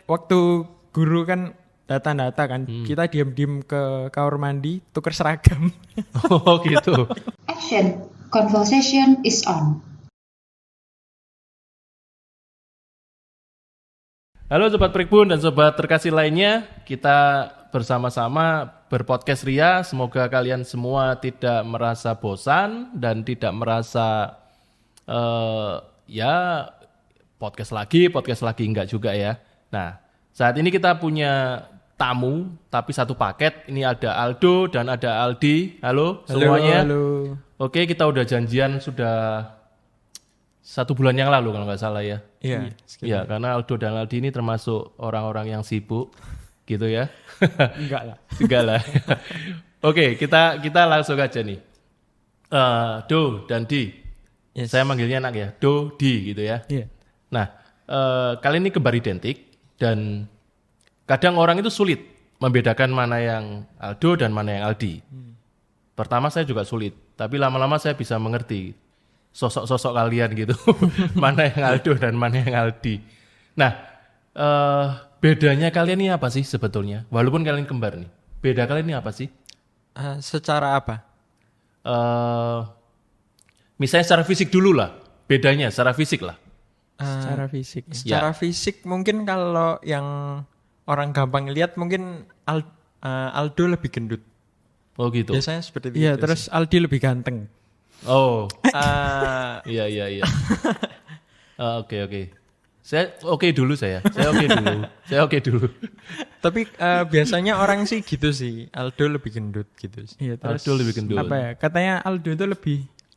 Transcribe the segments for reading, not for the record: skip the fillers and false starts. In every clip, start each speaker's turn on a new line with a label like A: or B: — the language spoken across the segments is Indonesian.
A: waktu guru kan data kan, kita diam-diam ke kamar mandi, tuker seragam.
B: Oh gitu.
C: Action. Conversation is on.
B: Halo Sobat Prikbun dan Sobat terkasih lainnya, kita bersama-sama berpodcast Ria. Semoga kalian semua tidak merasa bosan dan tidak merasa podcast lagi enggak juga ya. Nah, saat ini kita punya tamu tapi satu paket. Ini ada Aldo dan ada Aldi. Halo semuanya.
A: Halo.
B: Oke, kita udah janjian sudah 1 bulan yang lalu kalau nggak salah ya.
A: Iya.
B: Ya, karena Aldo dan Aldi ini termasuk orang-orang yang sibuk, gitu ya.
A: Enggak lah.
B: Enggak lah. Oke, kita langsung aja nih. Do dan Di.
A: Yes.
B: Saya manggilnya enak ya, Do, Di gitu ya.
A: Iya.
B: Nah, kalian ini kembar identik dan kadang orang itu sulit membedakan mana yang Aldo dan mana yang Aldi. Pertama saya juga sulit, tapi lama-lama saya bisa mengerti sosok-sosok kalian gitu. Mana yang Aldo dan mana yang Aldi. Nah, bedanya kalian ini apa sih sebetulnya? Walaupun kalian kembar nih. Beda kalian ini apa sih?
A: Secara apa?
B: Misalnya secara fisik dulu lah. Bedanya secara fisik lah.
A: Secara fisik.
B: Ya.
A: Secara fisik mungkin kalau yang orang gampang lihat mungkin Aldo lebih gendut.
B: Oh gitu.
A: Biasanya seperti itu. Iya, terus Aldi lebih ganteng.
B: Oh. Iya. Oke. Saya oke dulu. Saya oke dulu.
A: Tapi biasanya orang sih gitu sih. Aldo lebih gendut gitu sih. Iya, terus
B: Aldo lebih gendut.
A: apa ya? Katanya Aldo itu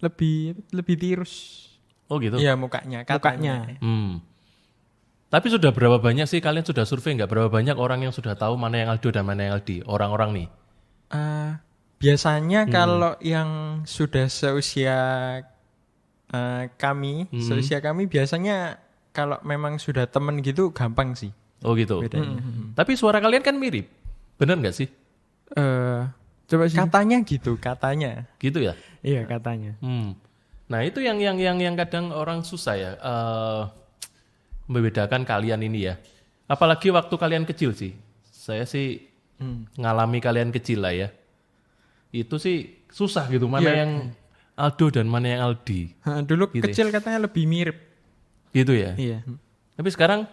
A: lebih tirus.
B: Oh gitu.
A: Iya, mukanya.
B: Tapi sudah berapa banyak sih kalian sudah survei nggak? Berapa banyak orang yang sudah tahu mana yang Aldo dan mana yang Aldi? Orang-orang nih.
A: Biasanya kalau yang sudah seusia seusia kami biasanya kalau memang sudah temen gitu gampang sih.
B: Oh gitu.
A: Bedanya.
B: Tapi suara kalian kan mirip. Bener nggak sih?
A: Coba sih. Katanya gitu, katanya.
B: Gitu ya?
A: Iya, katanya.
B: Nah itu yang kadang orang susah ya membedakan kalian ini ya. Apalagi waktu kalian kecil sih. Saya sih ngalami kalian kecil lah ya. Itu sih susah gitu mana yang Aldo dan mana yang Aldi.
A: Dulu
B: gitu
A: kecil katanya lebih mirip.
B: Gitu ya.
A: Iya.
B: Tapi sekarang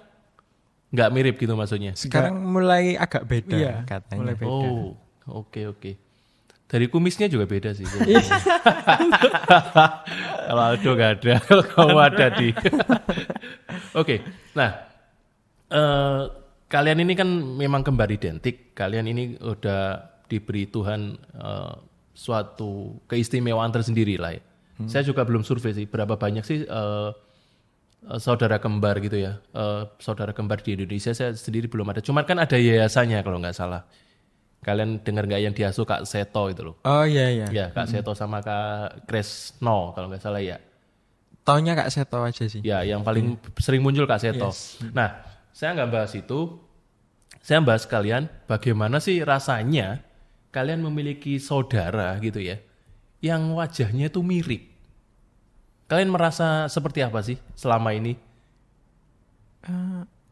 B: nggak mirip gitu maksudnya.
A: Sekarang mulai agak beda katanya. Mulai beda.
B: Oh, oke. Dari kumisnya juga beda sih. Kalau Aldo nggak ada, kalau kamu ada di. Oke, nah kalian ini kan memang kembar identik. Kalian ini udah diberi Tuhan suatu keistimewaan tersendiri lah ya. Saya juga belum survei sih berapa banyak sih saudara kembar gitu ya. Saudara kembar di Indonesia saya sendiri belum ada. Cuman kan ada yayasannya kalau nggak salah. Kalian dengar nggak yang diasuh Kak Seto itu loh?
A: Oh iya.
B: Ya Kak Seto sama Kak Kresno kalau nggak salah ya.
A: Taunya Kak Seto aja sih.
B: Ya yang paling sering muncul Kak Seto.
A: Yes.
B: Nah saya nggak bahas itu. Saya bahas kalian bagaimana sih rasanya kalian memiliki saudara gitu ya. Yang wajahnya itu mirip. Kalian merasa seperti apa sih selama ini?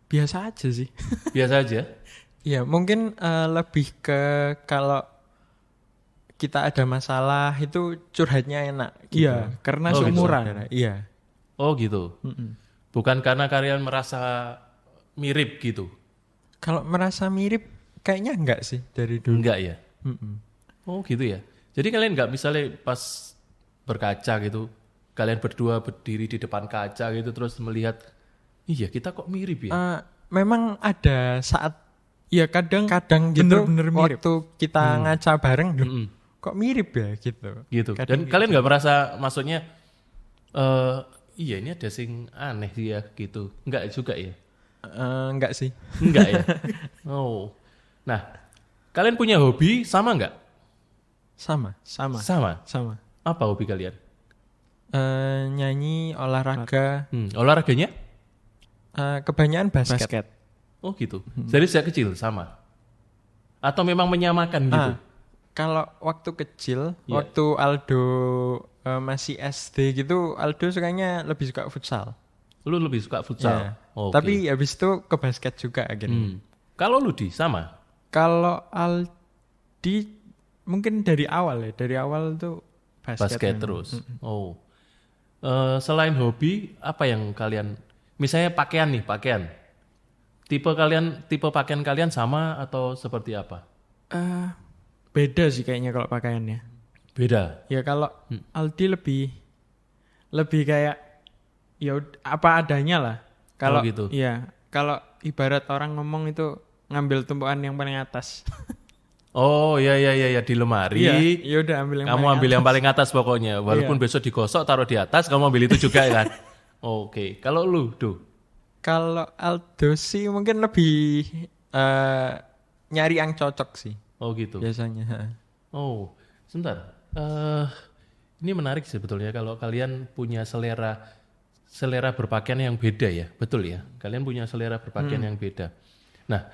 A: Biasa aja sih.
B: Biasa aja?
A: Iya, mungkin lebih ke kalau kita ada masalah itu curhatnya enak gitu.
B: Iya,
A: karena
B: gitu.
A: seumuran. Iya.
B: Oh gitu. Bukan karena kalian merasa mirip gitu.
A: Kalau merasa mirip kayaknya enggak sih dari dulu.
B: Enggak ya? Oh gitu ya. Jadi kalian enggak misalnya pas berkaca gitu, kalian berdua berdiri di depan kaca gitu terus melihat, iya kita kok mirip ya?
A: Memang ada saat ya kadang gitu bener-bener mirip. Waktu kita ngaca bareng kok mirip ya gitu.
B: Dan kalian nggak merasa maksudnya iya ini ada sing aneh sih ya gitu. Enggak juga ya?
A: Enggak sih.
B: Enggak ya? Oh. Nah, kalian punya hobi sama enggak?
A: Sama.
B: Apa hobi kalian?
A: Nyanyi, olahraga.
B: Olahraganya?
A: Kebanyakan basket.
B: Oh gitu. Dari sejak kecil sama? Atau memang menyamakan gitu?
A: Kalau waktu kecil, waktu Aldo masih SD gitu, Aldo sukanya lebih suka futsal.
B: Lu lebih suka futsal.
A: Ya.
B: Oke.
A: Tapi habis itu ke basket juga akhirnya.
B: Kalau lu sama?
A: Kalau Aldi mungkin dari awal tuh
B: Basket terus. Oh. Selain hobi, apa yang kalian, misalnya pakaian. Tipe pakaian kalian sama atau seperti apa?
A: Beda sih kayaknya kalau pakaiannya.
B: Beda.
A: Ya kalau Aldi lebih kayak ya apa adanya lah. Kalau
B: gitu.
A: Iya, kalau ibarat orang ngomong itu ngambil tumpuan yang paling atas.
B: Oh iya di lemari.
A: Iya, ya udah ambil yang
B: Kamu
A: paling
B: ambil
A: atas.
B: yang paling atas pokoknya. Walaupun besok digosok taruh di atas, kamu ambil itu juga kan. Oke. Kalau lu,
A: Kalau Aldo sih mungkin lebih nyari yang cocok sih
B: Oh gitu.
A: biasanya.
B: Oh, sebentar. Ini menarik sebetulnya kalau kalian punya selera berpakaian yang beda ya, betul ya? Kalian punya selera berpakaian yang beda. Nah,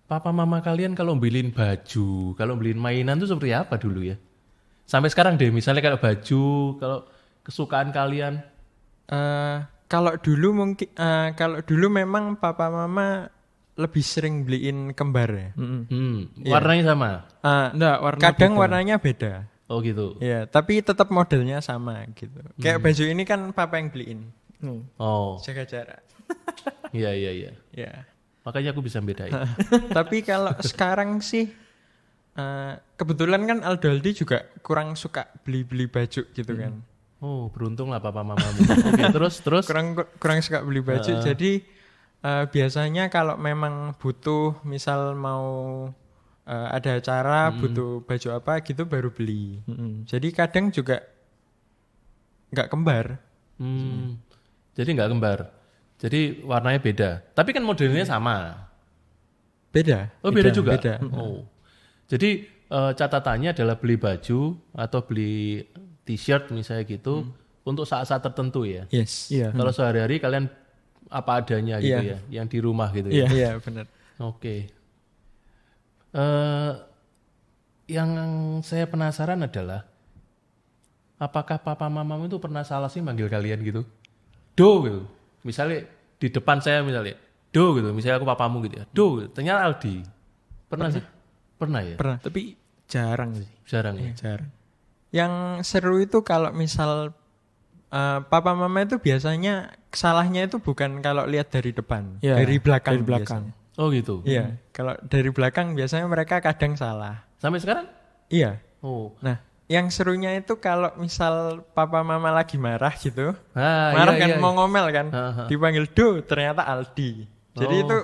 B: papa mama kalian kalau beliin baju, kalau beliin mainan itu seperti apa dulu ya? Sampai sekarang deh, misalnya kalau baju, kalau kesukaan kalian.
A: Kalau dulu memang papa mama lebih sering beliin kembar ya.
B: Warnanya sama.
A: Enggak, warnanya beda.
B: Oh gitu.
A: Ya, tapi tetap modelnya sama gitu. Kayak baju ini kan papa yang beliin.
B: Oh,
A: Jaga jarak.
B: iya.
A: Ya.
B: Makanya aku bisa bedain.
A: Tapi kalau sekarang sih kebetulan kan Aldi juga kurang suka beli-beli baju gitu kan.
B: Oh, beruntung lah papa mamamu. Oke, terus.
A: Kurang suka beli baju. Jadi biasanya kalau memang butuh, misal mau ada acara butuh baju apa gitu baru beli. Jadi kadang juga nggak kembar.
B: Jadi nggak kembar. Jadi warnanya beda. Tapi kan modelnya sama.
A: Beda.
B: Oh, beda juga.
A: Beda.
B: Oh. Jadi catatannya adalah beli baju atau beli t-shirt misalnya gitu untuk saat-saat tertentu ya.
A: Yes. Iya.
B: Kalau sehari-hari kalian apa adanya gitu ya, yang di rumah gitu ya.
A: Iya, benar.
B: Oke. Yang saya penasaran adalah apakah papa mamamu itu pernah salah sih manggil kalian gitu? Do gitu. Misalnya di depan saya misalnya, Do gitu. Misalnya aku papamu gitu ya. Do gitu. Ternyata Aldi. Pernah sih? Pernah ya?
A: Pernah, tapi jarang sih.
B: Jarang ya?
A: Jarang. Yang seru itu kalau misal papa mama itu biasanya salahnya itu bukan kalau lihat dari depan, dari belakang. Dari belakang. Biasanya.
B: Oh gitu?
A: Iya, kalau dari belakang biasanya mereka kadang salah.
B: Sampai sekarang?
A: Iya.
B: Oh.
A: Nah, yang serunya itu kalau misal papa mama lagi marah gitu,
B: marah
A: kan mau ngomel kan, dipanggil Do, ternyata Aldi. Jadi itu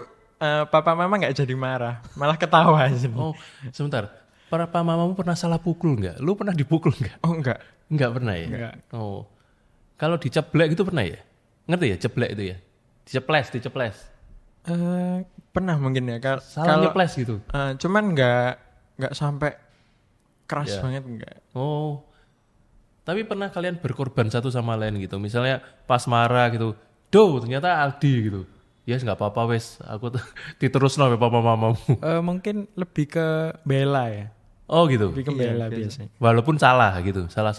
A: papa mama nggak jadi marah, malah ketawa.
B: Oh, sebentar. Papa mamamu pernah salah pukul nggak? Lu pernah dipukul nggak?
A: Oh enggak.
B: Enggak pernah ya?
A: Enggak.
B: Oh. Kalau diceblek itu pernah ya? Ngerti ya ceblek itu ya? Diceples.
A: Pernah mungkin ya.
B: Salah nyeples gitu?
A: Cuman nggak sampai keras banget enggak.
B: Oh. Tapi pernah kalian berkorban satu sama lain gitu? Misalnya pas marah gitu, Do ternyata Aldi gitu. Yes, nggak apa-apa wes, aku diterus sama papa mamamu.
A: Mungkin lebih ke bela ya.
B: Oh gitu.
A: Lebih ke bela biasanya.
B: Walaupun salah gitu, salah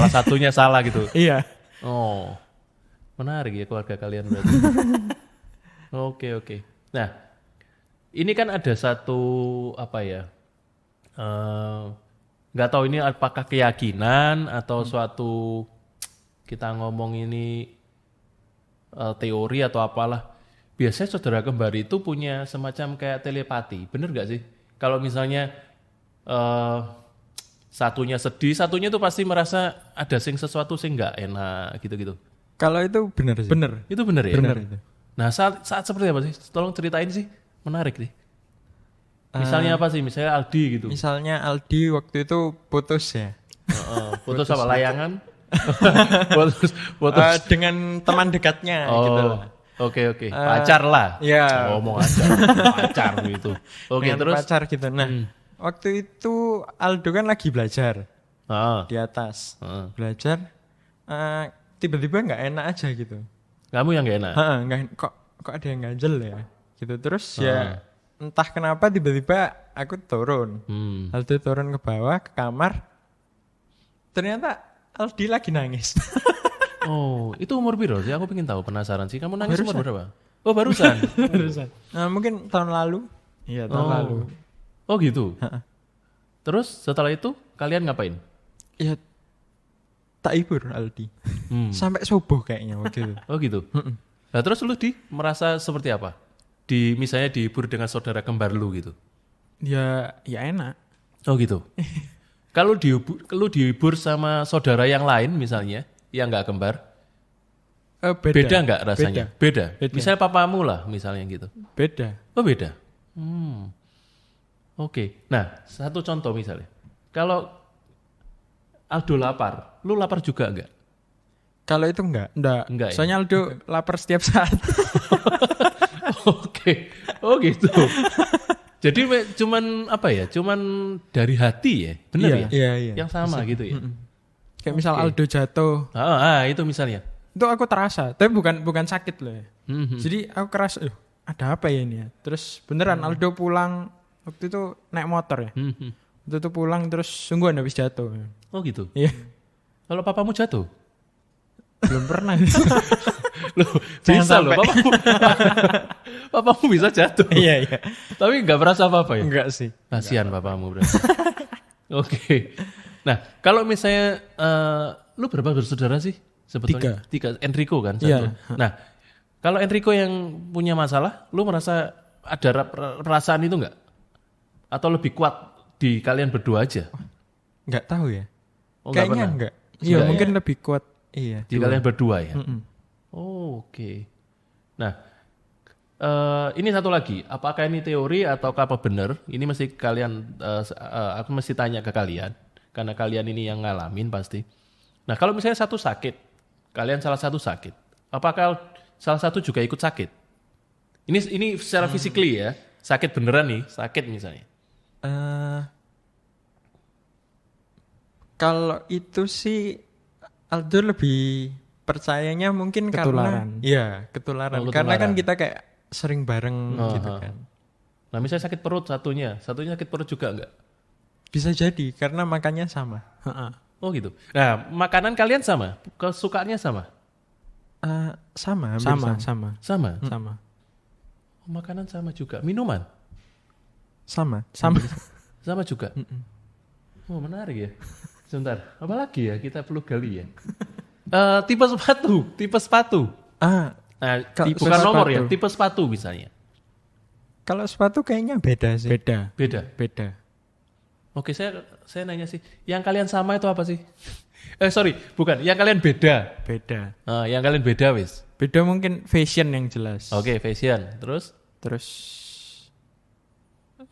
B: satunya salah gitu.
A: Iya.
B: Oh, menarik ya keluarga kalian berarti. Oke. Nah, ini kan ada satu apa ya? Nggak tahu ini apakah keyakinan atau suatu kita ngomong ini teori atau apalah. Biasanya saudara kembar itu punya semacam kayak telepati, bener gak sih? Kalau misalnya satunya sedih, satunya tuh pasti merasa ada sesuatu sing nggak enak gitu-gitu.
A: Kalau itu bener sih. Bener.
B: Itu bener ya?
A: Bener itu.
B: Nah saat seperti apa sih? Tolong ceritain sih, menarik nih. Misalnya apa sih? Misalnya Aldi gitu.
A: Misalnya Aldi waktu itu putus ya.
B: Putus apa layangan?
A: putus dengan teman dekatnya gitu lah.
B: Oke. Pacar lah.
A: Iya.
B: Ngomong aja. Pacar gitu. Oke, terus
A: pacar gitu. Nah, waktu itu Aldo kan lagi belajar di atas. Belajar tiba-tiba nggak enak aja gitu.
B: Kamu yang nggak enak?
A: Kok ada yang ganjel ya? Gitu terus ya entah kenapa tiba-tiba aku turun. Aldo turun ke bawah ke kamar. Ternyata Aldi lagi nangis.
B: Oh, itu umur piro sih? Aku pengen tahu, penasaran sih. Kamu nangis umur berapa? Oh, barusan.
A: Mungkin tahun lalu. Iya, tahun lalu.
B: Oh, gitu. Terus setelah itu kalian ngapain?
A: Ya tak hibur Aldi. Sampai subuh kayaknya waktu itu.
B: Oh, gitu. Nah, terus lu merasa seperti apa? Misalnya dihibur dengan saudara kembar lu gitu.
A: Ya enak.
B: Oh, gitu. Kalau dihibur sama saudara yang lain misalnya, yang enggak kembar, beda enggak rasanya? Beda. Misalnya papamu lah misalnya gitu.
A: Beda.
B: Oh, beda. Oke. Nah, satu contoh misalnya. Kalau Aldo lapar, lu lapar juga enggak?
A: Kalau itu enggak.
B: Enggak ya?
A: Soalnya Aldo lapar setiap saat.
B: Oke. Oh, gitu. Jadi cuman apa ya? Cuman dari hati ya? Benar ya?
A: Iya.
B: Yang sama gitu ya?
A: Kayak misal Aldo jatuh.
B: Itu misalnya.
A: Itu aku terasa, tapi bukan sakit loh ya. Jadi aku kerasa, ada apa ya ini ya? Terus beneran Aldo pulang waktu itu naik motor ya. Waktu itu pulang terus sungguhan habis jatuh.
B: Oh gitu?
A: Iya.
B: Kalau papamu jatuh?
A: Belum pernah.
B: Loh, bisa loh, papamu bisa jatuh.
A: Iya.
B: Tapi nggak merasa apa-apa ya?
A: Enggak sih.
B: Kasihan papamu berarti. Oke. Nah, kalau misalnya lu berapa bersaudara sih sebetulnya? Tiga. Enrico kan satu.
A: Iya.
B: Nah, kalau Enrico yang punya masalah, lu merasa ada perasaan itu nggak? Atau lebih kuat di kalian berdua aja?
A: Enggak tahu ya.
B: Oh,
A: kayaknya enggak. Iya, mungkin lebih kuat. Iya.
B: Di kalian berdua ya. Oke. Nah, ini satu lagi. Apakah ini teori atau apa benar? Ini mesti kalian, aku mesti tanya ke kalian, karena kalian ini yang ngalamin pasti. Nah, kalau misalnya satu sakit, kalian salah satu sakit, apakah salah satu juga ikut sakit? Ini secara physically ya, sakit beneran nih, sakit misalnya.
A: Kalau itu sih Aldo lebih percayanya mungkin
B: ketularan.
A: Karena iya, ketularan. Karena kan kita kayak sering bareng gitu kan.
B: Nah, misalnya sakit perut satunya sakit perut juga enggak?
A: Bisa jadi karena makannya sama.
B: Oh gitu. Nah, makanan kalian sama? Kesukaannya sama?
A: Sama.
B: Oh, makanan sama juga. Minuman?
A: Sama
B: juga. Oh, menarik ya. Sebentar, apa lagi ya kita perlu gali ya? Tipe sepatu.
A: Nah,
B: bukan nomor ya, tipe sepatu misalnya.
A: Kalau sepatu kayaknya beda sih. Beda.
B: Oke, saya nanya sih, yang kalian sama itu apa sih? Sorry, bukan. Yang kalian beda. Yang kalian beda wis.
A: Beda mungkin fashion yang jelas.
B: Oke, fashion. Terus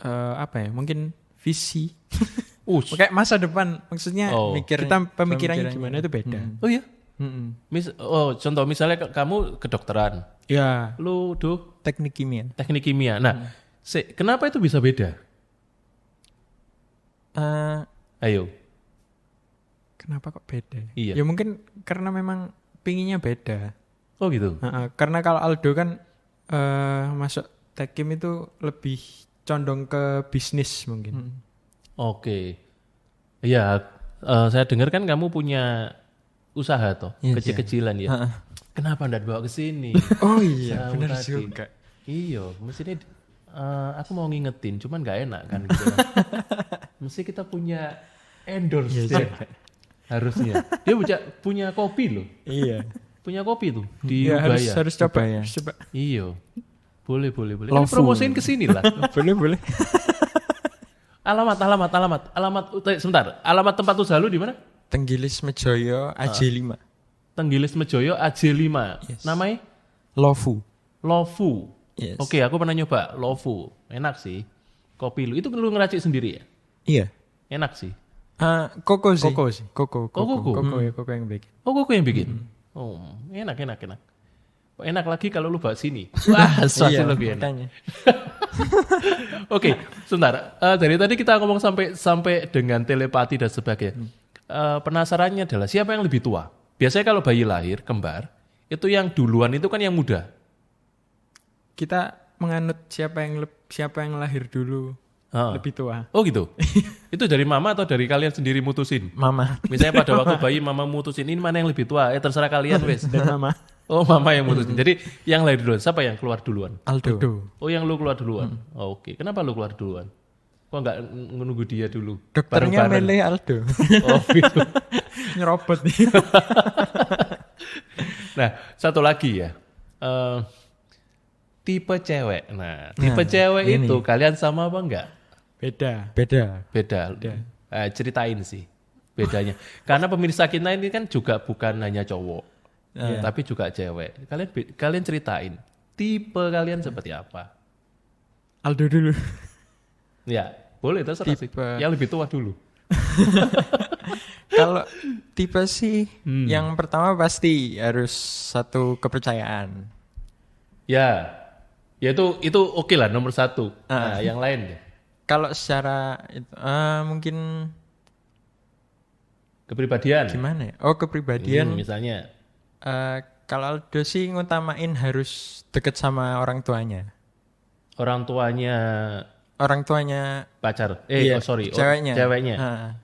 A: apa ya? Mungkin visi. Kayak masa depan, maksudnya kita pemikirannya gimana itu beda.
B: Oh iya? Contoh misalnya kamu kedokteran.
A: Ya.
B: Lu
A: teknik kimia.
B: Nah, kenapa itu bisa beda? Ayo.
A: Kenapa kok beda?
B: Iya.
A: Ya mungkin karena memang pinginnya beda.
B: Oh gitu.
A: Karena kalau Aldo kan masuk tekkim itu lebih condong ke bisnis mungkin.
B: Oke. Iya, saya dengar kan kamu punya usaha toh, kecil-kecilan ya. Kenapa enggak bawa ke sini?
A: Oh iya, benar juga.
B: Iya, mestinya aku mau ngingetin, cuman nggak enak kan gitu. Mesti kita punya endorse harusnya. Dia punya kopi loh. Iya. Punya kopi tuh di Ubaya.
A: Harus coba ya.
B: Iya. Boleh. Kan promosiin ke sini lah.
A: Boleh.
B: Alamat. Sebentar. Alamat tempat usaha lu di mana?
A: Tenggilis Mejoyo AJ5.
B: Tenggilis Mejoyo AJ5. Yes. Namanya? Lofu. Yes. Oke, aku pernah nyoba Lofu. Enak sih. Kopi lu itu lu ngeracik sendiri ya?
A: Iya.
B: Enak sih.
A: Koko sih. Koko yang bikin.
B: Oh, Koko yang bikin. Oh, enak. Enak lagi kalau lu bawa sini. Wah, pasti lebih enak. Oke, sebentar. Dari tadi kita ngomong sampai dengan telepati dan sebagainya. Penasarannya adalah siapa yang lebih tua? Biasanya kalau bayi lahir kembar, itu yang duluan itu kan yang muda.
A: Kita menganut siapa yang lahir dulu. lebih tua.
B: Oh gitu. Itu dari mama atau dari kalian sendiri mutusin?
A: Mama.
B: Misalnya pada waktu bayi mama mutusin ini mana yang lebih tua? Terserah kalian wes.
A: Dan mama.
B: Oh mama yang mutusin. Jadi yang lahir duluan. Siapa yang keluar duluan?
A: Aldo.
B: Oh yang lu keluar duluan. Oh, oke. Kenapa lu keluar duluan? Kok nggak menunggu dia dulu?
A: Dokternya
B: Bareng-bareng?
A: milih Aldo.
B: Oh gitu.
A: Nyerobot nih.
B: Nah satu lagi ya. Tipe cewek. Nah tipe cewek
A: ini.
B: itu kalian sama apa enggak?
A: Beda.
B: Beda. Ceritain sih bedanya. Karena pemirsa kita ini kan juga bukan hanya cowok, tapi juga cewek. Kalian ceritain tipe kalian seperti apa?
A: Aldo dulu.
B: Ya, boleh terserah sih.
A: Tipe.
B: Yang lebih tua dulu.
A: Kalau tipe sih yang pertama pasti harus satu kepercayaan.
B: Ya itu oke lah nomor 1. Nah, yang lain deh.
A: Kalau secara itu mungkin
B: Kepribadian.
A: gimana ya? Oh, kepribadian.
B: Misalnya.
A: Kalau Aldo sih ngutamain harus deket sama orang tuanya.
B: Orang tuanya pacar.
A: Iya,
B: ceweknya.
A: Ah.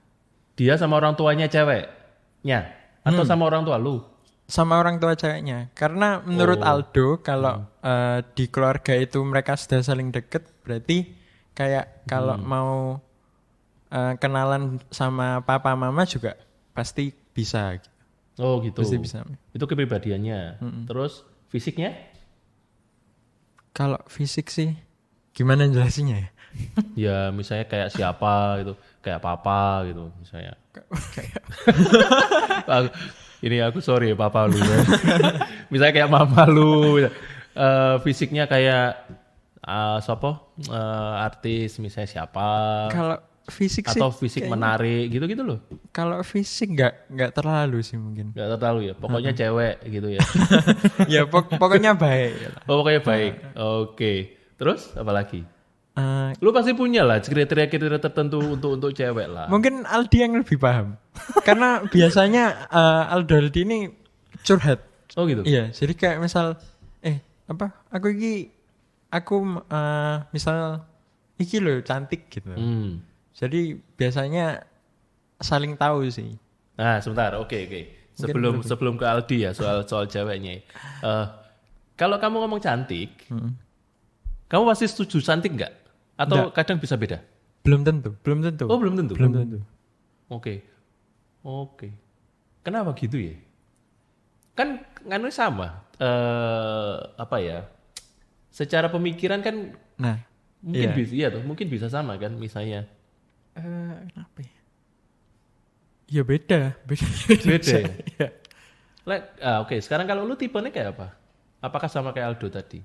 B: Dia sama orang tuanya ceweknya atau sama orang tua lu?
A: Sama orang tua ceweknya. Karena menurut Aldo kalau di keluarga itu mereka sudah saling deket, berarti kayak kalau mau kenalan sama papa mama juga pasti bisa.
B: Oh gitu.
A: Pasti bisa.
B: Itu kepribadiannya. Terus fisiknya?
A: Kalau fisik sih gimana jelasinnya ya?
B: Ya misalnya kayak siapa gitu, kayak papa gitu misalnya. Aku sorry ya papa lu. Ya. Misalnya kayak mama lu. Fisiknya kayak artis misalnya siapa?
A: Kalau fisik sih
B: atau fisik menarik gitu-gitu loh.
A: Kalau fisik nggak terlalu sih mungkin.
B: Nggak terlalu ya. Pokoknya cewek gitu ya.
A: Ya pokoknya baik.
B: Oh, pokoknya baik. Oke. Terus apa lagi? Lu pasti punya lah kriteria-kriteria tertentu untuk cewek lah.
A: Mungkin Aldi yang lebih paham. Karena biasanya Aldi ini curhat.
B: Oh gitu.
A: Iya, jadi kayak misal aku misal iki loh cantik gitu. Jadi biasanya saling tahu sih.
B: Nah, sebentar. Oke. Sebelum ke Aldi ya soal ceweknya. Kalau kamu ngomong cantik, kamu pasti setuju cantik nggak? Atau kadang bisa beda?
A: Belum tentu.
B: Oh, belum tentu. Oke. Kenapa gitu ya? Kan nganu sama. Secara pemikiran kan mungkin mungkin bisa sama kan misalnya.
A: Kenapa ya? Ya beda.
B: Ya? Oke. Sekarang kalau lu tipenya kayak apa? Apakah sama kayak Aldo tadi?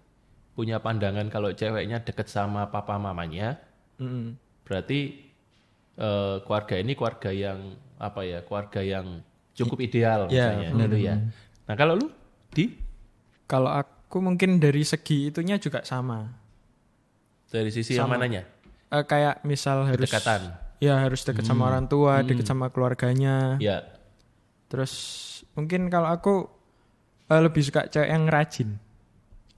B: Punya pandangan kalau ceweknya deket sama papa mamanya, berarti keluarga ini keluarga yang cukup ideal misalnya, gitu ya. Nah kalau lu,
A: Kalau aku mungkin dari segi itunya juga sama.
B: Dari sisi yang mananya?
A: Kayak misal harus
B: Kedekatan.
A: Ya harus deket sama orang tua, deket sama keluarganya.
B: Ya.
A: Terus mungkin kalau aku lebih suka cewek yang rajin.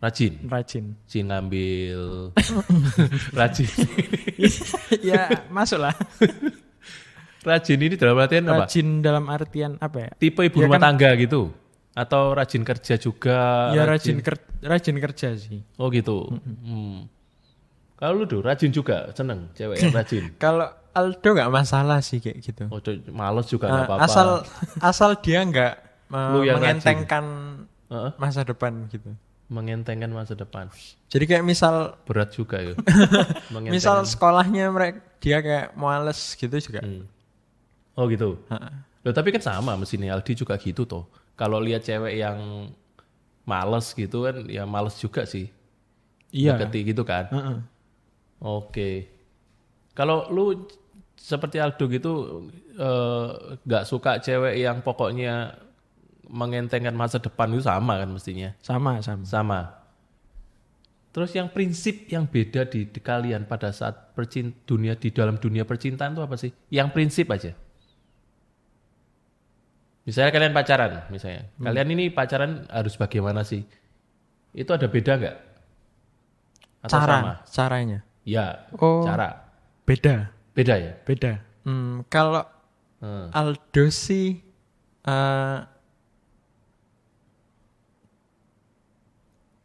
B: Rajin ngambil rajin.
A: Ya masuklah.
B: Rajin ini dalam artian apa?
A: Rajin dalam artian apa ya?
B: Tipe ibu rumah tangga gitu? Atau rajin kerja juga?
A: Ya rajin kerja sih.
B: Oh gitu. Kalau lu rajin juga, seneng cewek yang rajin.
A: Kalau Aldo nggak masalah sih kayak gitu.
B: Oh, males juga nggak apa-apa.
A: Asal dia nggak mengentengkan masa depan gitu.
B: Mengentengkan masa depan.
A: Jadi kayak misal
B: berat juga ya.
A: Misal sekolahnya dia kayak males gitu juga.
B: Oh gitu. Loh, tapi kan sama mesinnya Aldi juga gitu toh. Kalau lihat cewek yang males gitu kan ya males juga sih.
A: Iya.
B: Deketi gitu kan. Oke. Kalau lu seperti Aldo gitu gak suka cewek yang pokoknya mengentengkan masa depan itu sama kan mestinya? Sama. Terus yang prinsip yang beda di kalian pada saat di dalam dunia percintaan itu apa sih? Yang prinsip aja. Misalnya kalian pacaran, misalnya. Kalian ini pacaran harus bagaimana sih? Itu ada beda nggak? Atau sama?
A: Caranya.
B: Ya, cara.
A: Beda.
B: Beda ya?
A: Beda. Kalau Aldo sih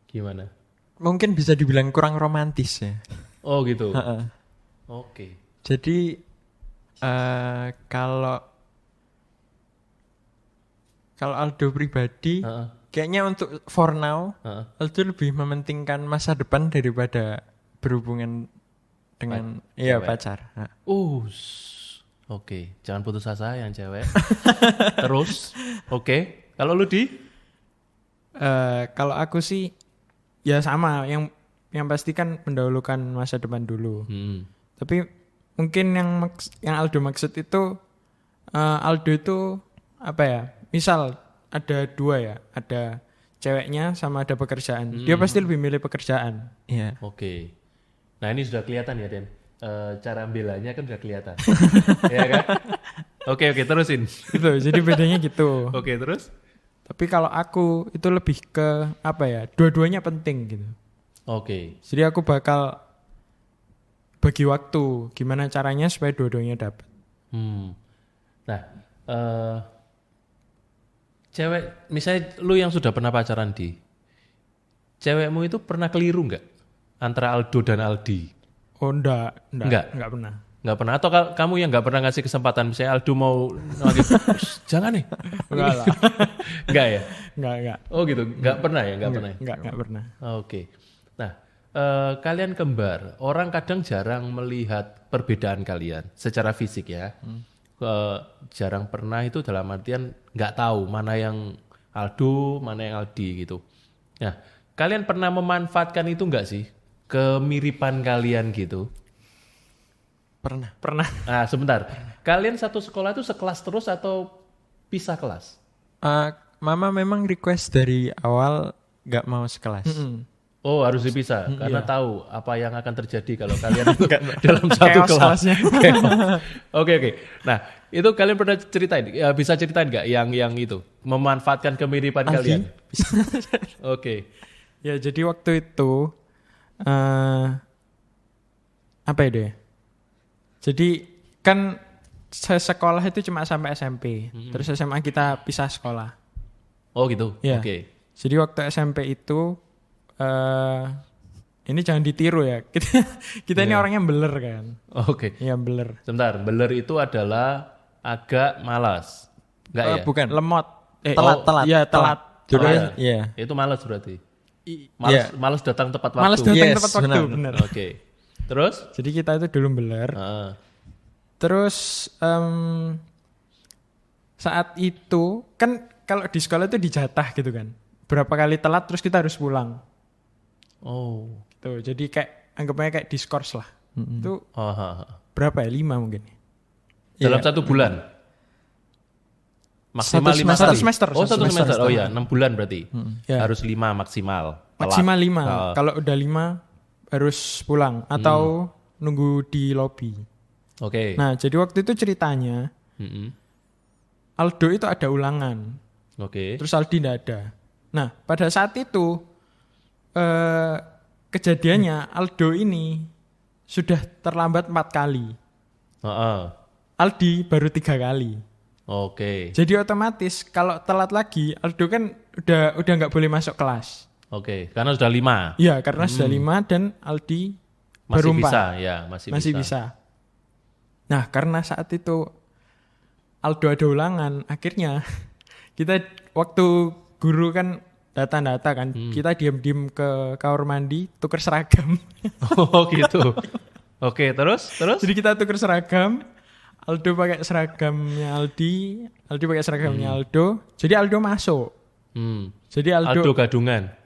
B: gimana?
A: mungkin bisa dibilang kurang romantis ya.
B: Oh gitu. Oke.
A: Jadi kalau Aldo pribadi, kayaknya untuk for now, Aldo lebih mementingkan masa depan daripada berhubungan dengan pacar.
B: Oke. Jangan putus asa yang cewek. Terus, oke. Kalau lu
D: Kalau aku sih ya sama, yang pasti kan mendahulukan masa depan dulu. Tapi mungkin yang Aldo maksud itu Aldo itu apa ya? Misal ada dua ya, ada ceweknya sama ada pekerjaan. Dia pasti lebih milih pekerjaan.
A: Iya.
B: Oke. Nah ini sudah kelihatan ya Den. Cara belanya kan sudah kelihatan. Ya kan? Oke, terusin.
D: Gitu. Jadi bedanya gitu.
B: Oke, terus?
D: Tapi kalau aku itu lebih ke apa ya? Dua-duanya penting gitu.
B: Oke.
D: Jadi aku bakal bagi waktu gimana caranya supaya dua-duanya dapat.
B: Nah, cewek, misalnya lu yang sudah pernah pacaran cewekmu itu pernah keliru nggak antara Aldo dan Aldi?
D: Oh enggak pernah.
B: Nggak pernah, atau kamu yang nggak pernah ngasih kesempatan, misalnya Aldo mau jangan nih.
D: Enggak lah.
B: Enggak ya?
D: Enggak.
B: Oh gitu, nggak pernah ya? Nggak pernah.
D: Enggak pernah.
B: Oke. Nah, kalian kembar, orang kadang jarang melihat perbedaan kalian secara fisik ya. Jarang pernah itu dalam artian nggak tahu mana yang Aldo, mana yang Aldi gitu. Nah, kalian pernah memanfaatkan itu nggak sih? Kemiripan kalian gitu?
A: Pernah.
B: Nah, sebentar. Kalian satu sekolah itu sekelas terus atau pisah kelas?
A: Mama memang request dari awal nggak mau sekelas.
B: Oh, harus dipisah karena tahu apa yang akan terjadi kalau kalian dalam satu kelas. Oke. Nah, itu kalian pernah ceritain? Ya, bisa ceritain nggak yang itu memanfaatkan kemiripan kalian? Oke.
D: Ya, jadi waktu itu apa ya deh? Jadi kan sekolah itu cuma sampai SMP. Terus SMA kita pisah sekolah.
B: Oh gitu.
D: Ya.
B: Oke.
D: Jadi waktu SMP itu ini jangan ditiru ya. Kita ini orangnya beler kan.
B: Oke.
D: Iya beler.
B: Sebentar, beler itu adalah agak malas. Enggak ya?
A: Bukan.
D: Lemot.
A: Telat.
D: Iya, telat.
A: Iya.
B: Itu malas berarti. Malas datang tepat waktu.
D: Malas datang tepat waktu, benar.
B: Oke. Terus?
D: Jadi kita itu dulu beler. Terus saat itu kan kalau di sekolah itu dijatah gitu kan. Berapa kali telat terus kita harus pulang.
B: Oh.
D: Gitu. Jadi kayak anggapnya kayak diskors lah. Itu berapa ya? 5 mungkin.
B: Dalam 1 bulan? Maksimal 5
D: satu
B: kali?
D: semester.
B: Oh, 1 semester. Oh ya, 6 bulan berarti.
D: Ya.
B: Harus 5 maksimal.
D: Maksimal 5. Kalau udah 5 harus pulang atau nunggu di lobi.
B: Oke.
D: Nah, jadi waktu itu ceritanya Aldo itu ada ulangan.
B: Oke.
D: Terus Aldi tidak ada. Nah, pada saat itu kejadiannya Aldo ini sudah terlambat 4 kali. Aldi baru 3 kali.
B: Oke.
D: Jadi otomatis kalau telat lagi Aldo kan udah nggak boleh masuk kelas.
B: Oke, karena sudah 5.
D: Iya, karena sudah 5 dan Aldi
B: masih
D: baru 4.
B: bisa, ya masih
D: bisa. Nah, karena saat itu Aldo ada ulangan, akhirnya kita waktu guru kan data kan, kita diam-diam ke kamar mandi, tuker seragam.
B: Oh gitu. Oke, terus?
D: Jadi kita tuker seragam, Aldo pakai seragamnya Aldi pakai seragamnya Aldo. Jadi Aldo masuk. Jadi Aldo
B: gadungan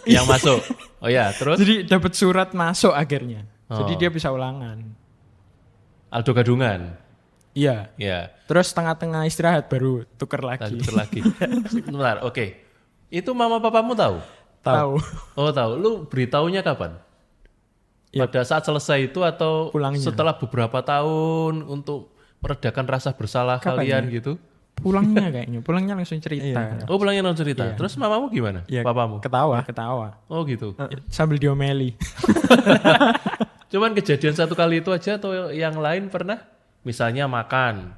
B: yang masuk. Oh ya, terus?
D: Jadi dapat surat masuk akhirnya. Jadi dia bisa ulangan.
B: Aldo gadungan.
D: Iya.
B: Ya.
D: Terus tengah-tengah istirahat baru tuker lagi.
B: Bentar, oke. Itu mama papamu tahu?
D: Tahu.
B: Oh, tahu. Lu beritahunya kapan? Ya. Pada saat selesai itu atau
D: pulangnya.
B: Setelah beberapa tahun untuk meredakan rasa bersalah kalian gitu?
D: Pulangnya kayaknya. Pulangnya langsung cerita.
B: Oh, pulangnya langsung cerita.
D: Iya.
B: Terus mamamu gimana?
D: Ya,
B: papamu?
D: Ketawa.
B: Oh, gitu.
D: Sambil diomeli.
B: Cuman kejadian satu kali itu aja atau yang lain pernah? Misalnya makan,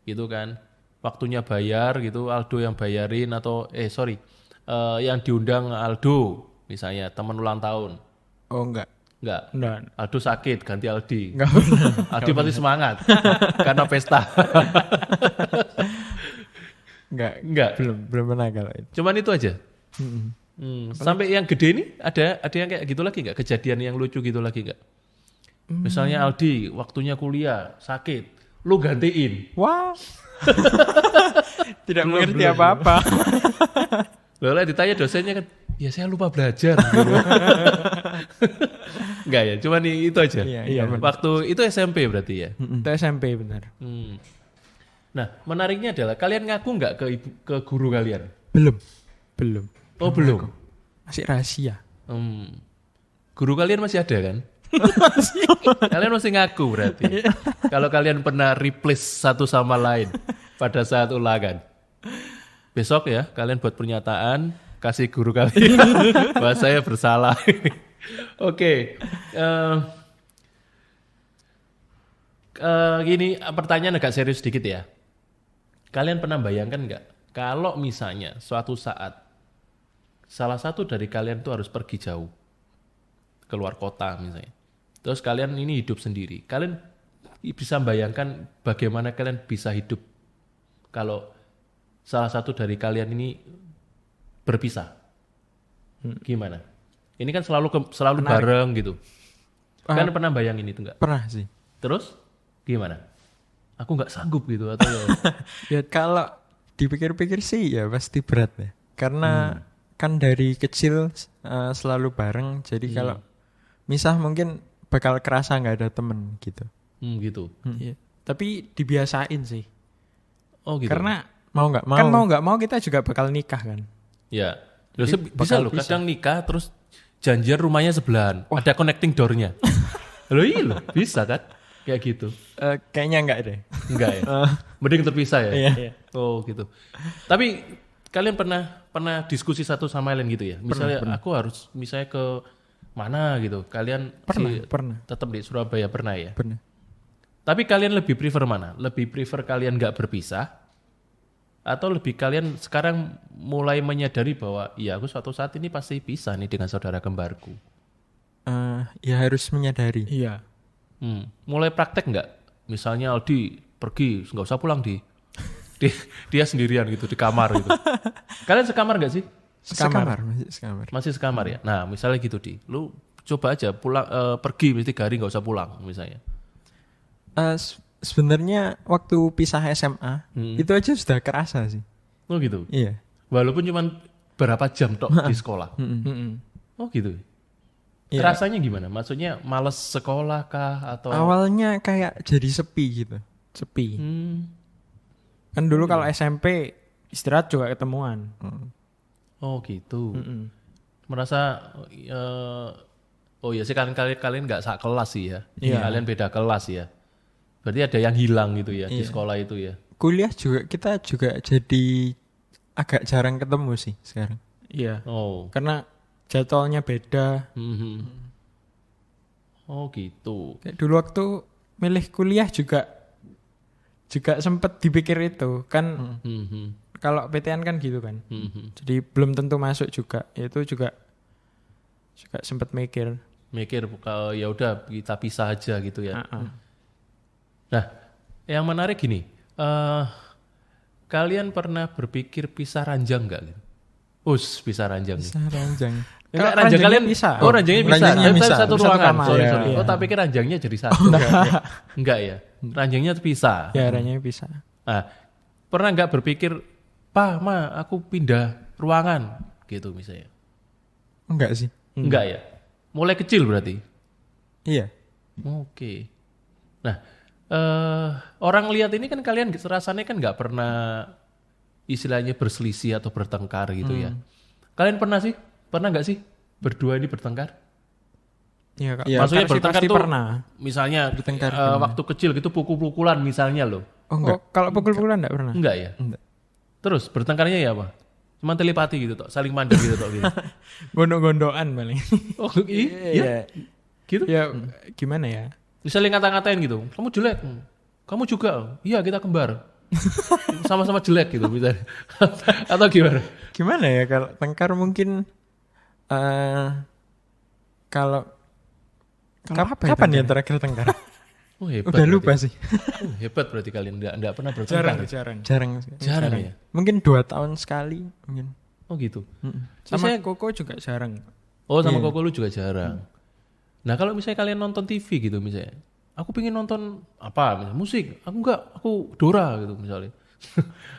B: gitu kan? Waktunya bayar gitu, Aldo yang bayarin atau yang diundang Aldo, misalnya teman ulang tahun.
A: Oh enggak.
B: Enggak. Aldo sakit, ganti Aldi.
A: Enggak pernah.
B: Aldi pasti semangat karena pesta. Enggak.
A: Belum pernah kalau itu.
B: Cuman itu aja. Sampai yang gede ini ada yang kayak gitu lagi nggak? Kejadian yang lucu gitu lagi nggak? Misalnya Aldi waktunya kuliah sakit, lu gantiin.
A: Wah. Tidak mengerti apa-apa.
B: Lalu ditanya dosennya kan, ya saya lupa belajar. Gitu. Enggak ya, cuman itu aja.
D: Iya.
B: Waktu itu SMP berarti ya?
D: Itu SMP benar.
B: Nah, menariknya adalah kalian ngaku nggak ke guru kalian?
D: Belum.
B: Oh belum.
D: Masih rahasia.
B: Guru kalian masih ada kan? Kalian masih ngaku berarti. Kalau kalian pernah replace satu sama lain pada saat ulangan. Besok ya kalian buat pernyataan kasih guru kalian bahwa saya bersalah. Oke. Gini pertanyaan agak serius sedikit ya. Kalian pernah bayangkan nggak kalau misalnya suatu saat salah satu dari kalian tuh harus pergi jauh keluar kota misalnya. Terus kalian ini hidup sendiri. Kalian bisa bayangkan bagaimana kalian bisa hidup kalau salah satu dari kalian ini berpisah. Gimana? Ini kan selalu bareng gitu. Kalian pernah bayangin itu enggak?
A: Pernah sih.
B: Terus gimana? Aku nggak sanggup gitu atau
A: Ya kalau dipikir-pikir sih ya pasti berat ya. Karena kan dari kecil selalu bareng. Jadi kalau misah mungkin bakal kerasa nggak ada temen gitu.
B: Gitu.
D: Iya. Tapi dibiasain sih.
B: Oh gitu.
D: Karena
A: Mau nggak mau.
D: kan mau nggak mau kita juga bakal nikah kan.
B: Ya. Bisa loh kadang nikah terus janjian rumahnya sebelahan. Ada connecting door-nya. Loh iya loh, bisa kan? Kayak gitu.
A: Kayaknya enggak deh.
B: Enggak ya? Mending terpisah ya?
A: Iya.
B: Oh gitu. Tapi kalian pernah diskusi satu sama lain gitu ya? Misalnya aku harus misalnya ke mana gitu. Kalian
D: Pernah.
B: tetap di Surabaya pernah ya?
A: Benar.
B: Tapi kalian lebih prefer mana? Lebih prefer kalian nggak berpisah? Atau lebih kalian sekarang mulai menyadari bahwa ya aku suatu saat ini pasti pisah nih dengan saudara kembarku?
A: Ya harus menyadari.
D: Iya.
B: Mulai praktek nggak? Misalnya Aldi pergi, nggak usah pulang dia sendirian gitu di kamar gitu. Kalian sekamar nggak sih?
A: Sekamar.
B: Masih sekamar ya. Nah misalnya gitu lu coba aja pulang pergi mesti 3 hari nggak usah pulang misalnya.
A: Sebenarnya waktu pisah SMA itu aja sudah kerasa sih.
B: Oh gitu.
A: Iya.
B: Walaupun cuma berapa jam tok di sekolah. Oh gitu.
A: Iya.
B: Rasanya gimana? Maksudnya males sekolah kah atau?
A: Awalnya kayak jadi sepi gitu.
D: Sepi. Kan dulu kalau SMP istirahat juga ketemuan.
B: Oh gitu. Merasa oh ya sih kalian nggak sak kelas sih ya.
D: Iya.
B: Kalian beda kelas ya. Berarti ada yang hilang gitu ya di sekolah itu ya.
A: Kuliah juga kita juga jadi agak jarang ketemu sih sekarang.
D: Iya.
B: Oh.
D: Karena jadwalnya beda.
B: Oh gitu.
D: Kayak dulu waktu milih kuliah juga sempet dipikir itu kan. Kalau PTN kan gitu kan. Jadi belum tentu masuk juga. Itu juga sempet mikir
B: Kalau ya udah kita pisah aja gitu ya. Nah, yang menarik gini, kalian pernah berpikir pisah ranjang nggak? Pisah ranjang.
A: Pisah ranjang.
B: Enggak, ranjang kalian
D: bisa.
B: Oh, ranjangnya bisa.
A: Ranjangnya
B: Tapi
A: bisa.
B: satu
D: Satu
B: ruangan.
D: kamar.
B: Sorry.
D: Iya.
B: Oh, tak pikir ranjangnya jadi satu. Enggak ya. Ranjangnya pisah.
D: Ya ranjangnya bisa.
B: Nah, pernah nggak berpikir, "Pa, Ma, aku pindah ruangan." Gitu misalnya.
A: Enggak sih.
B: Enggak ya. Mulai kecil berarti.
A: Iya.
B: Oke. Nah, orang lihat ini kan kalian rasanya kan nggak pernah istilahnya berselisih atau bertengkar gitu ya. Kalian pernah nggak sih berdua ini bertengkar?
D: Iya,
A: Iya,
B: Maksudnya bertengkar
D: pasti
B: tuh
D: pernah.
B: misalnya
A: Bertengkar
B: waktu kecil gitu pukul-pukulan misalnya loh.
A: Oh enggak.
D: Kalau pukul-pukulan enggak pernah.
B: Enggak ya?
A: Enggak.
B: Terus bertengkarnya ya apa? Cuma telepati gitu toh, saling mandang gitu toh gitu.
D: Gondok-gondokan paling.
B: Oh iya. Gitu?
D: Ya gimana ya?
B: Misalnya ngata-ngatain gitu, kamu jelek, kamu juga, iya kita kembar, sama-sama jelek gitu, misalnya. Atau gimana?
A: Gimana ya kalau tengkar mungkin kalau
D: Apa ya
A: kapan ya
D: tengkar?
A: terakhir tengkar?
B: Oh, hebat.
A: Udah lupa
B: berarti.
A: sih.
B: Hebat berarti kalian enggak pernah bertengkar.
D: Jarang.
B: Jarang ya.
A: Mungkin 2 tahun sekali mungkin.
B: Oh gitu.
D: Sama
B: Misalnya-
D: Koko juga jarang.
B: Oh sama
A: Iya.
B: Koko lu juga jarang. Nah kalau misalnya kalian nonton TV gitu misalnya, aku pengen nonton apa, misalnya musik, aku Dora gitu misalnya,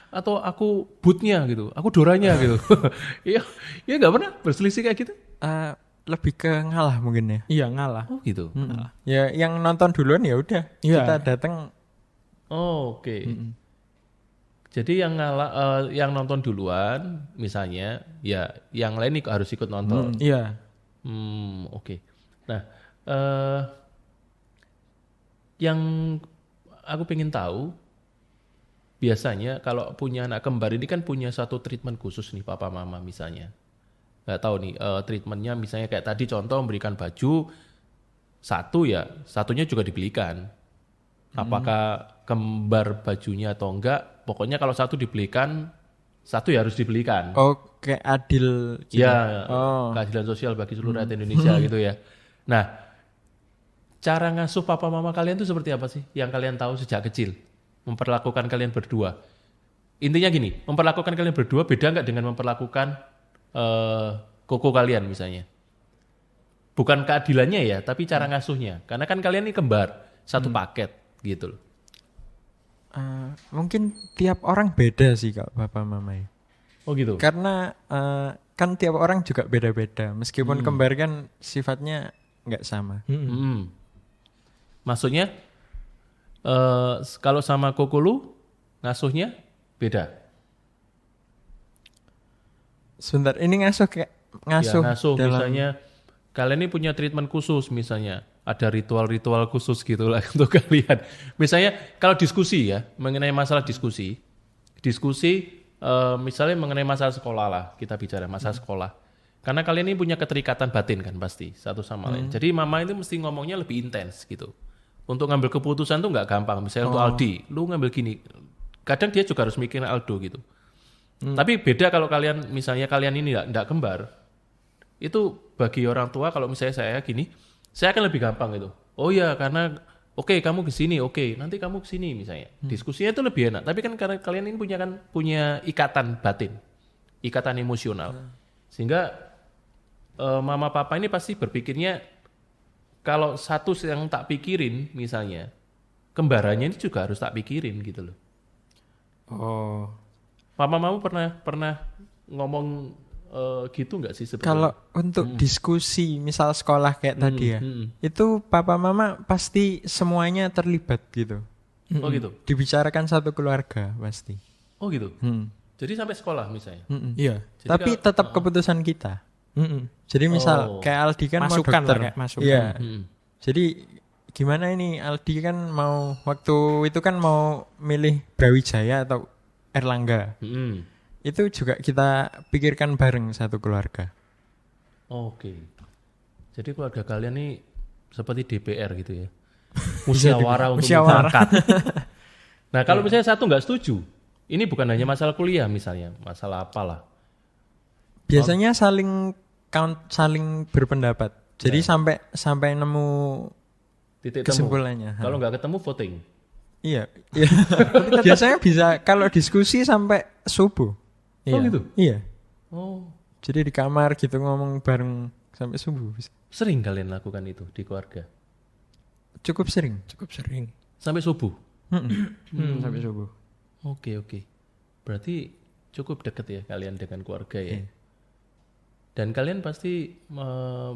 B: atau aku Bootnya gitu, aku Doranya gitu. Iya, iya nggak pernah berselisih kayak gitu.
A: Lebih ke ngalah mungkin ya.
D: Iya ngalah.
B: Oh gitu.
A: Ya yang nonton duluan ya udah.
D: Iya.
A: Kita datang.
B: Oh, oke. Jadi yang yang nonton duluan, misalnya, ya yang lain harus ikut nonton.
D: Iya.
B: Oke. Nah, yang aku pengen tahu, biasanya kalau punya anak kembar ini kan punya satu treatment khusus nih papa mama misalnya. Nggak tahu nih treatmentnya misalnya kayak tadi contoh memberikan baju satu ya, satunya juga dibelikan. Apakah kembar bajunya atau enggak? Pokoknya kalau satu dibelikan, satu ya harus dibelikan.
A: Oke, adil. gitu.
B: Ya,
A: Oh.
B: keadilan sosial bagi seluruh rakyat Indonesia gitu ya. Nah, cara ngasuh papa mama kalian itu seperti apa sih? Yang kalian tahu sejak kecil, memperlakukan kalian berdua. Intinya gini, memperlakukan kalian berdua beda nggak dengan memperlakukan koko kalian misalnya? Bukan keadilannya ya, tapi cara ngasuhnya. Karena kan kalian ini kembar, satu paket gitu loh.
A: Mungkin tiap orang beda sih kalau bapak mama ya.
B: Oh gitu.
A: Karena kan tiap orang juga beda-beda. Meskipun kembar kan sifatnya nggak sama.
B: Maksudnya kalau sama koko lu ngasuhnya beda.
A: Sebentar, ini ngasuh kayak ngasuh,
B: Ya, ngasuh
A: dalam
B: misalnya kalian ini punya treatment khusus misalnya. Ada ritual-ritual khusus gitu lah untuk kalian. Misalnya kalau diskusi ya, mengenai masalah diskusi misalnya mengenai masalah sekolah lah, kita bicara masalah sekolah. Karena kalian ini punya keterikatan batin kan pasti satu sama lain. Jadi mama itu mesti ngomongnya lebih intens gitu. Untuk ngambil keputusan tuh nggak gampang. Misalnya untuk Aldi, lu ngambil gini. Kadang dia juga harus mikirin Aldo gitu. Tapi beda kalau kalian misalnya kalian ini enggak kembar. Itu bagi orang tua kalau misalnya saya gini, saya akan lebih gampang gitu. Oh ya karena oke, kamu ke sini, oke, nanti kamu ke sini misalnya. Diskusinya itu lebih enak. Tapi kan karena kalian ini punya ikatan batin, ikatan emosional. Sehingga mama papa ini pasti berpikirnya kalau satu yang tak pikirin misalnya, kembarannya ini juga harus tak pikirin gitu loh.
D: Oh.
B: Papa mama pernah ngomong gitu nggak sih sebenarnya?
A: Kalau untuk diskusi misal sekolah kayak tadi ya, itu papa mama pasti semuanya terlibat gitu.
B: Oh gitu.
A: Dibicarakan satu keluarga pasti.
B: Oh gitu. Jadi sampai sekolah misalnya.
D: Iya.
B: Jadi
A: Tapi tetap keputusan kita. Jadi misal kayak Aldi kan mau
D: Masukan
A: dokter.
D: lah, kayak masukan.
A: Iya. Jadi gimana ini Aldi kan mau waktu itu kan mau milih Brawijaya atau Erlangga. Itu juga kita pikirkan bareng satu keluarga.
B: Oke. Jadi keluarga kalian nih seperti DPR gitu ya. Musyawarah untuk mufakat. Nah kalau misalnya satu nggak setuju, ini bukan hanya masalah kuliah misalnya, masalah apalah.
A: Biasanya saling berpendapat. Jadi sampai nemu
B: Titik temu.
A: kesimpulannya.
B: Kalau nggak ketemu voting.
A: Iya. Biasanya bisa kalau diskusi sampai subuh.
B: Oh gitu.
A: Iya.
B: Oh.
A: Jadi di kamar gitu ngomong bareng sampai subuh bisa.
B: Sering kalian lakukan itu di keluarga?
A: Cukup sering.
B: Sampai subuh?
A: Sampai subuh.
B: Oke. Berarti cukup dekat ya kalian dengan keluarga ya? Dan kalian pasti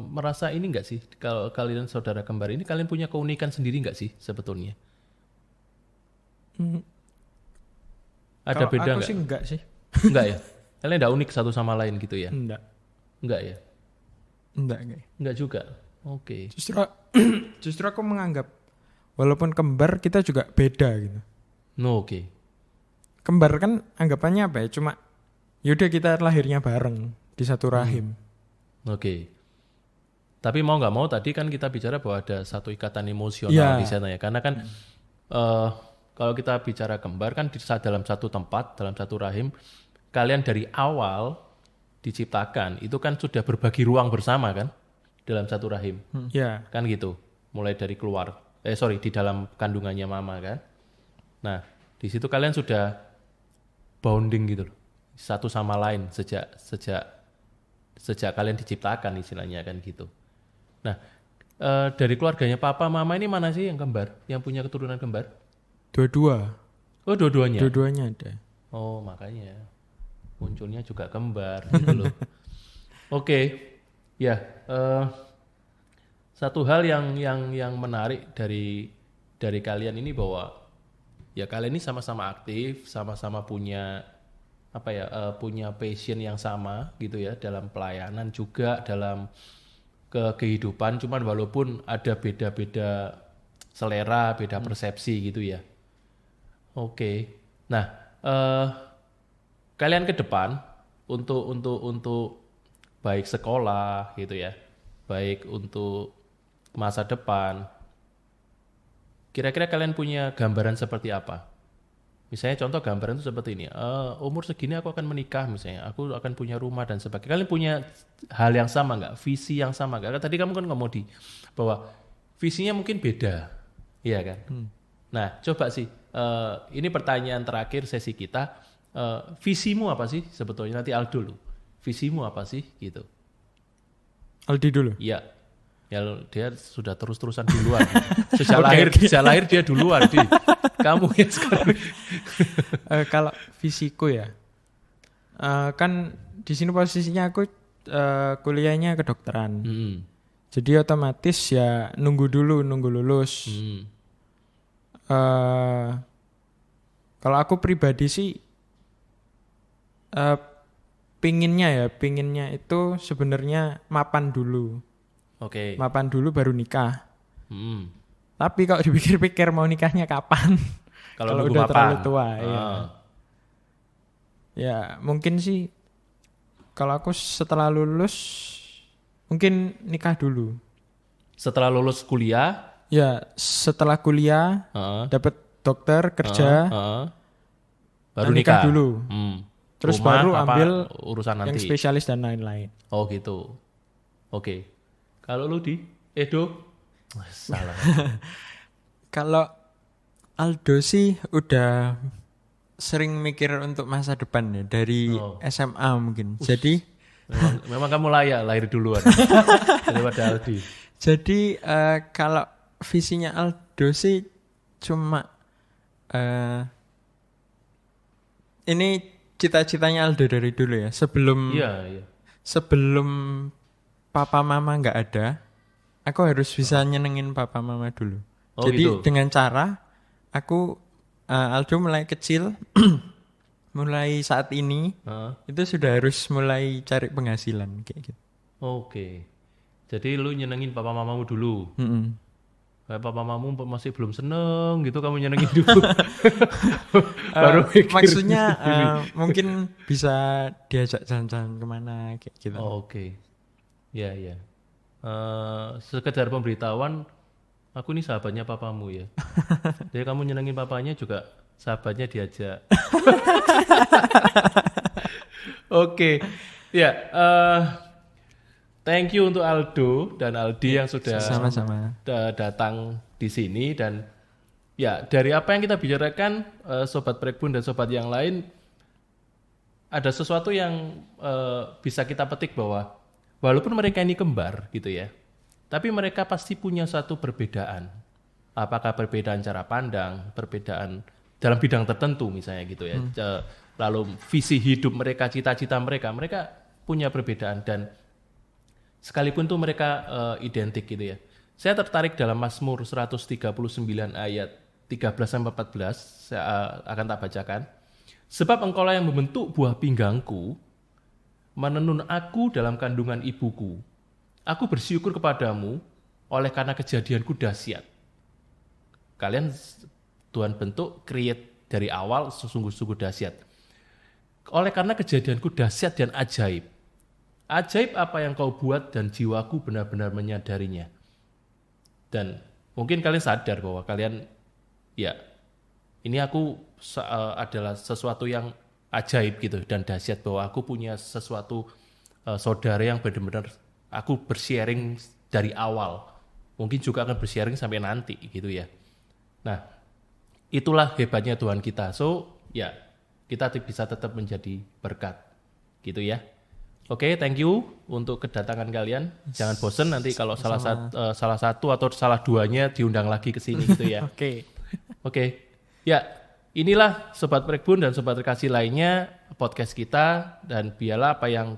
B: merasa ini nggak sih? Kalau kalian saudara kembar ini, kalian punya keunikan sendiri nggak sih sebetulnya? Ada
D: Kalau
B: beda
D: aku
B: nggak?
D: sih enggak sih.
B: Enggak ya? Kalian nggak unik satu sama lain gitu ya?
D: Enggak.
B: Enggak ya?
A: Enggak.
B: Enggak juga? Oke.
D: Justru aku menganggap walaupun kembar kita juga beda gitu.
B: No, oke.
D: Kembar kan anggapannya apa ya? Cuma yaudah kita lahirnya bareng di satu rahim.
B: Oke. Tapi mau nggak mau tadi kan kita bicara bahwa ada satu ikatan emosional di sana ya. Karena kan kalau kita bicara kembar kan dalam satu tempat, dalam satu rahim, kalian dari awal diciptakan itu kan sudah berbagi ruang bersama kan dalam satu rahim. Kan gitu. Mulai dari di dalam kandungannya mama kan. Nah, di situ kalian sudah bonding gitu loh. Satu sama lain sejak kalian diciptakan istilahnya kan gitu. Nah, dari keluarganya papa mama ini mana sih yang kembar, yang punya keturunan kembar?
D: Dua-dua.
B: Oh, dua-duanya.
D: Dua-duanya ada.
B: Oh, makanya munculnya juga kembar gitu loh. Oke. Ya, satu hal yang menarik dari kalian ini bahwa ya kalian ini sama-sama aktif, sama-sama punya punya passion yang sama gitu ya dalam pelayanan juga dalam kehidupan, cuman walaupun ada beda-beda selera, beda persepsi gitu ya. Oke. Nah, kalian ke depan untuk baik sekolah gitu ya, baik untuk masa depan, kira-kira kalian punya gambaran seperti apa? Misalnya contoh gambaran itu seperti ini, umur segini aku akan menikah misalnya, aku akan punya rumah dan sebagainya. Kalian punya hal yang sama nggak? Visi yang sama nggak? Tadi kamu kan ngomong bahwa visinya mungkin beda, iya kan? Nah, coba sih, ini pertanyaan terakhir sesi kita, visimu apa sih sebetulnya? Nanti Aldo dulu, visimu apa sih gitu?
D: Aldi dulu?
B: Iya. Ya dia sudah terus-terusan duluan. Sejak lahir dia duluan. Kamu ya sekarang.
D: Kalau visiku ya, kan di sini posisinya aku kuliahnya kedokteran. Jadi otomatis ya nunggu lulus. Kalau aku pribadi sih pinginnya itu sebenarnya mapan dulu.
B: Oke.
D: Mapan dulu baru nikah. Tapi kalau dipikir-pikir mau nikahnya kapan? Kalau udah terlalu tua. Ya mungkin sih kalau aku setelah lulus mungkin nikah dulu.
B: Setelah lulus kuliah?
D: Ya setelah kuliah dapat dokter kerja,
B: baru
D: nikah
B: nikah
D: dulu. Terus
B: rumah,
D: baru ambil
B: urusan nanti.
D: Yang spesialis dan lain-lain.
B: Oh gitu. Oke. Kalau lu Edo? Salah.
D: Kalau Aldo sih udah sering mikir untuk masa depan ya dari SMA mungkin. Jadi
B: memang kamu layak lahir duluan daripada Aldi.
A: Jadi kalau visinya Aldo sih cuma ini cita-citanya Aldo dari dulu ya. Sebelum papa mama nggak ada, aku harus bisa nyenengin papa mama dulu. Jadi gitu. Dengan cara aku Aldo mulai kecil, mulai saat ini itu sudah harus mulai cari penghasilan kayak gitu.
B: Oke. Jadi lu nyenengin papa mamamu dulu. Kayak papa mamamu masih belum seneng gitu, kamu nyenengin dulu. Baru
A: maksudnya mungkin bisa diajak jalan-jalan kemana kayak gitu.
B: Oke. Ya. Sekedar pemberitahuan, aku ini sahabatnya papamu ya. Jadi kamu nyenengin papanya juga sahabatnya diajak. Oke. Ya, thank you untuk Aldo dan Aldi yang sudah
A: sama-sama
B: datang di sini. Dan ya, dari apa yang kita bicarakan, Sobat Prekbun dan Sobat yang lain, ada sesuatu yang bisa kita petik bahwa walaupun mereka ini kembar gitu ya, tapi mereka pasti punya satu perbedaan. Apakah perbedaan cara pandang, perbedaan dalam bidang tertentu misalnya gitu ya. Lalu visi hidup mereka, cita-cita mereka punya perbedaan. Dan sekalipun tuh mereka identik gitu ya. Saya tertarik dalam Mazmur 139 ayat 13-14, saya akan tak bacakan. Sebab engkaulah yang membentuk buah pinggangku, menenun aku dalam kandungan ibuku. Aku bersyukur kepadamu oleh karena kejadianku dahsyat. Kalian Tuhan bentuk, create dari awal sungguh-sungguh dahsyat. Oleh karena kejadianku dahsyat dan ajaib. Ajaib apa yang kau buat dan jiwaku benar-benar menyadarinya. Dan mungkin kalian sadar bahwa kalian, ya ini aku adalah sesuatu yang ajaib gitu dan dahsyat, bahwa aku punya sesuatu saudara yang benar-benar aku bersharing dari awal. Mungkin juga akan bersharing sampai nanti gitu ya. Nah, itulah hebatnya Tuhan kita. So, ya kita bisa tetap menjadi berkat gitu ya. Oke, thank you untuk kedatangan kalian. Jangan bosen nanti kalau salah satu atau salah duanya diundang lagi ke sini gitu ya. Oke. Ya, inilah Sobat Prekbun dan Sobat Terkasih lainnya podcast kita, dan biarlah apa yang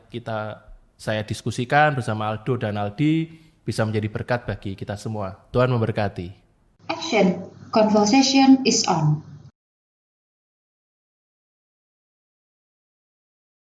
B: saya diskusikan bersama Aldo dan Aldi bisa menjadi berkat bagi kita semua. Tuhan memberkati.
C: Action. Conversation is on.